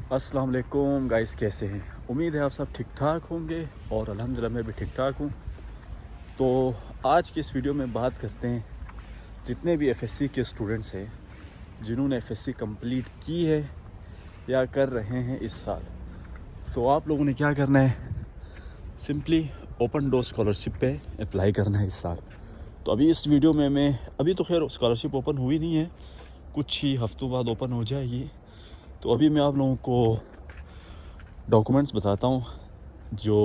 अस्सलाम वालेकुम गाइस, कैसे हैं? उम्मीद है आप सब ठीक ठाक होंगे और अल्हम्दुलिल्लाह मैं भी ठीक ठाक हूँ। तो आज की इस वीडियो में बात करते हैं जितने भी एफएससी के स्टूडेंट्स हैं जिन्होंने एफएससी कंप्लीट की है या कर रहे हैं इस साल। तो आप लोगों ने क्या करना है, सिंपली ओपन डोर स्कॉलरशिप पे अप्लाई करना है इस साल। तो अभी इस वीडियो में मैं अभी तो खैर स्कॉलरशिप ओपन हुई नहीं है, कुछ ही हफ्तों बाद ओपन हो जाएगी। तो अभी मैं आप लोगों को डॉक्यूमेंट्स बताता हूँ जो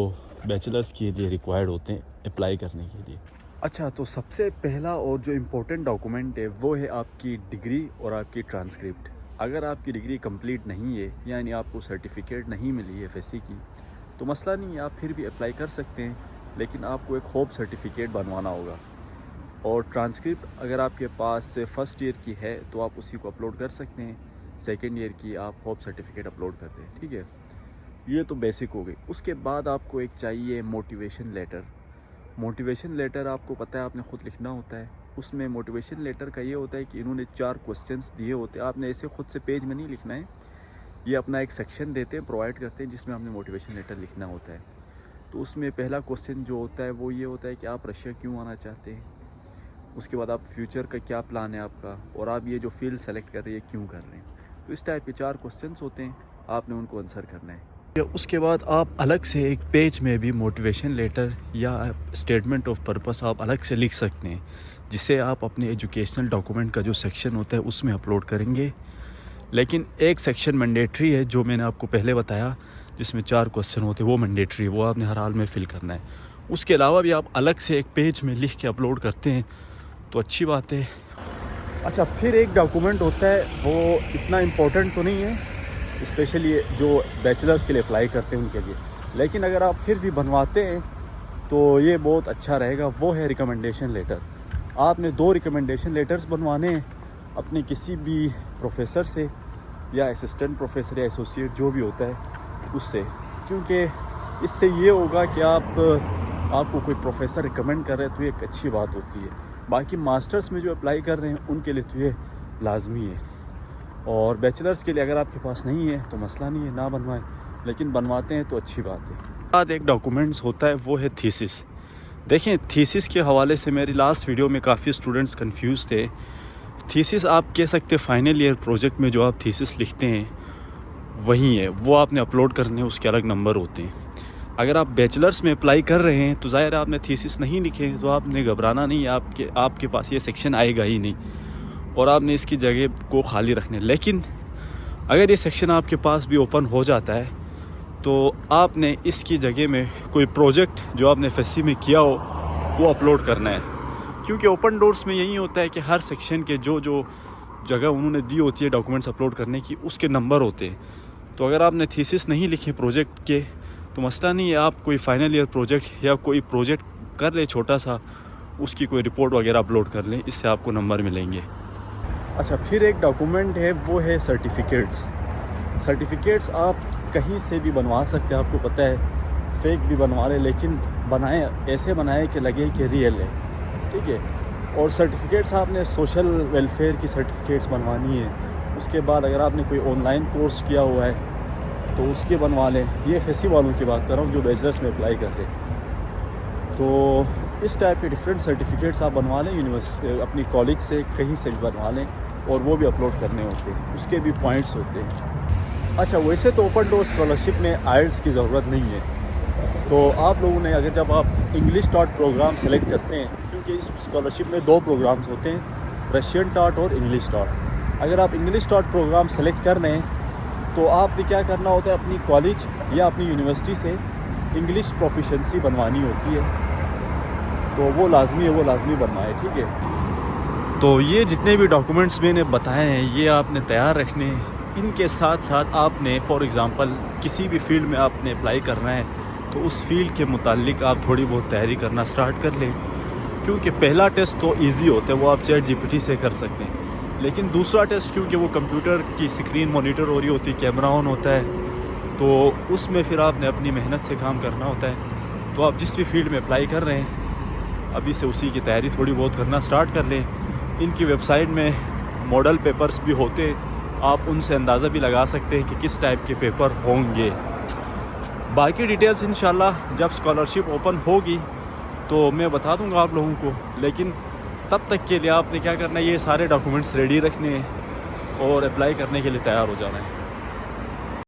बैचलर्स के लिए रिक्वायर्ड होते हैं अप्लाई करने के लिए। अच्छा, तो सबसे पहला और जो इम्पोर्टेंट डॉक्यूमेंट है वो है आपकी डिग्री और आपकी ट्रांसक्रिप्ट। अगर आपकी डिग्री कंप्लीट नहीं है, यानी आपको सर्टिफिकेट नहीं मिली है एफएससी की, तो मसला नहीं है, आप फिर भी अप्लाई कर सकते हैं, लेकिन आपको एक होप सर्टिफिकेट बनवाना होगा। और ट्रांसक्रिप्ट अगर आपके पास से फ़र्स्ट ईयर की है तो आप उसी को अपलोड कर सकते हैं, सेकेंड ईयर की आप होप सर्टिफिकेट अपलोड कर दें, ठीक है। ये तो बेसिक हो गई। उसके बाद आपको एक चाहिए मोटिवेशन लेटर। मोटिवेशन लेटर आपको पता है आपने ख़ुद लिखना होता है। उसमें मोटिवेशन लेटर का ये होता है कि इन्होंने 4 क्वेश्चंस दिए होते हैं, आपने ऐसे ख़ुद से पेज में नहीं लिखना है, ये अपना एक सेक्शन देते हैं, प्रोवाइड करते हैं, जिसमें आपने मोटिवेशन लेटर लिखना होता है। तो उसमें पहला क्वेश्चन जो होता है वो ये होता है कि आप रशिया क्यों आना चाहते हैं। उसके बाद आप फ्यूचर का क्या प्लान है आपका, और आप ये जो फील्ड सेलेक्ट कर रहे हैं क्यों कर रहे हैं। तो इस टाइप के 4 क्वेश्चंस होते हैं, आपने उनको आंसर करना है। उसके बाद आप अलग से एक पेज में भी मोटिवेशन लेटर या स्टेटमेंट ऑफ पर्पस आप अलग से लिख सकते हैं, जिसे आप अपने एजुकेशनल डॉक्यूमेंट का जो सेक्शन होता है उसमें अपलोड करेंगे। लेकिन एक सेक्शन मैंडेटरी है जो मैंने आपको पहले बताया, जिसमें 4 क्वेश्चन होते हैं, वो मैंडेटरी है, वो आपने हर हाल में फ़िल करना है। उसके अलावा भी आप अलग से एक पेज में लिख के अपलोड करते हैं तो अच्छी बात है। अच्छा, फिर एक डॉक्यूमेंट होता है, वो इतना इम्पोर्टेंट तो नहीं है, स्पेशली जो बैचलर्स के लिए अप्लाई करते हैं उनके लिए, लेकिन अगर आप फिर भी बनवाते हैं तो ये बहुत अच्छा रहेगा। वो है रिकमेंडेशन लेटर। आपने 2 रिकमेंडेशन लेटर्स बनवाने हैं अपने किसी भी प्रोफेसर से, या असिस्टेंट प्रोफेसर या एसोसिएट जो भी होता है उससे, क्योंकि इससे ये होगा कि आपको कोई प्रोफेसर रिकमेंड कर रहे हैं तो ये एक अच्छी बात होती है। बाकी मास्टर्स में जो अप्लाई कर रहे हैं उनके लिए तो ये लाजमी है, और बैचलर्स के लिए अगर आपके पास नहीं है तो मसला नहीं है, ना बनवाएं, लेकिन बनवाते हैं तो अच्छी बात है। बाद एक डॉक्यूमेंट्स होता है वो है थीसिस। देखें, थीसिस के हवाले से मेरी लास्ट वीडियो में काफ़ी स्टूडेंट्स कंफ्यूज थे। थीसिस आप कह सकते हैं फाइनल ईयर प्रोजेक्ट में जो आप थीसिस लिखते हैं वही है, वो आपने अपलोड करने हैं, उसके अलग नंबर होते हैं। अगर आप बैचलर्स में अप्लाई कर रहे हैं तो ज़ाहिर है आपने थीसिस नहीं लिखे तो आपने घबराना नहीं, आपके पास ये सेक्शन आएगा ही नहीं, और आपने इसकी जगह को खाली रखने। लेकिन अगर ये सेक्शन आपके पास भी ओपन हो जाता है तो आपने इसकी जगह में कोई प्रोजेक्ट जो आपने एफएससी में किया हो वो अपलोड करना है, क्योंकि ओपन डोर्स में यही होता है कि हर सेक्शन के जो जगह उन्होंने दी होती है डॉक्यूमेंट्स अपलोड करने की, उसके नंबर होते हैं। तो अगर आपने थीसिस नहीं लिखे प्रोजेक्ट के तो मसला नहीं है, आप कोई फाइनल ईयर प्रोजेक्ट या कोई प्रोजेक्ट कर ले छोटा सा, उसकी कोई रिपोर्ट वगैरह अपलोड कर लें, इससे आपको नंबर मिलेंगे। अच्छा, फिर एक डॉक्यूमेंट है वो है सर्टिफिकेट्स। सर्टिफिकेट्स आप कहीं से भी बनवा सकते हैं, आपको पता है, फेक भी बनवा लें, लेकिन बनाएं ऐसे बनाएं कि लगे कि रियल है, ठीक है। और सर्टिफिकेट्स आपने सोशल वेलफेयर की सर्टिफिकेट्स बनवानी है। उसके बाद अगर आपने कोई ऑनलाइन कोर्स किया हुआ है तो उसके बनवा लें। ये एफएससी वालों की बात कर रहा हूँ जो बैचलर्स में अप्लाई कर रहे हैं। तो इस टाइप के डिफरेंट सर्टिफिकेट्स आप बनवा लें, यूनिवर्सिटी अपनी कॉलेज से कहीं से भी बनवा लें, और वो भी अपलोड करने होते हैं, उसके भी पॉइंट्स होते हैं। अच्छा, वैसे तो ओपन डोर स्कॉलरशिप में आइल्स की ज़रूरत नहीं है। तो आप लोगों ने अगर जब आप इंग्लिश टॉट प्रोग्राम सेलेक्ट करते हैं, क्योंकि इस स्कॉलरशिप में 2 प्रोग्राम्स होते हैं, रशियन टॉट और इंग्लिश टॉट। अगर आप इंग्लिश टॉट प्रोग्राम सेलेक्ट कर रहे हैं तो आपने क्या करना होता है, अपनी कॉलेज या अपनी यूनिवर्सिटी से इंग्लिश प्रोफिशेंसी बनवानी होती है, तो वो लाजमी है, वो लाजमी बनवाएं, ठीक है। तो ये जितने भी डॉक्यूमेंट्स मैंने बताए हैं ये आपने तैयार रखने हैं। इनके साथ साथ आपने फॉर एग्ज़ाम्पल किसी भी फील्ड में आपने अप्लाई करना है तो उस फील्ड के मुतालिक आप थोड़ी बहुत तैयारी करना स्टार्ट कर लें, क्योंकि पहला टेस्ट तो इजी होता है, वो आप चैट जीपीटी से कर सकते हैं, लेकिन दूसरा टेस्ट क्योंकि वो कंप्यूटर की स्क्रीन मॉनिटर हो रही होती है, कैमरा ऑन होता है, तो उसमें फिर आपने अपनी मेहनत से काम करना होता है। तो आप जिस भी फील्ड में अप्लाई कर रहे हैं अभी से उसी की तैयारी थोड़ी बहुत करना स्टार्ट कर लें। इनकी वेबसाइट में मॉडल पेपर्स भी होते आप उनसे अंदाज़ा भी लगा सकते हैं कि किस टाइप के पेपर होंगे। बाकी डिटेल्स इंशाल्लाह जब स्कॉलरशिप ओपन होगी तो मैं बता दूंगा आप लोगों को, लेकिन तब तक के लिए आपने क्या करना है, ये सारे डॉक्यूमेंट्स रेडी रखने हैं और अप्लाई करने के लिए तैयार हो जाना है।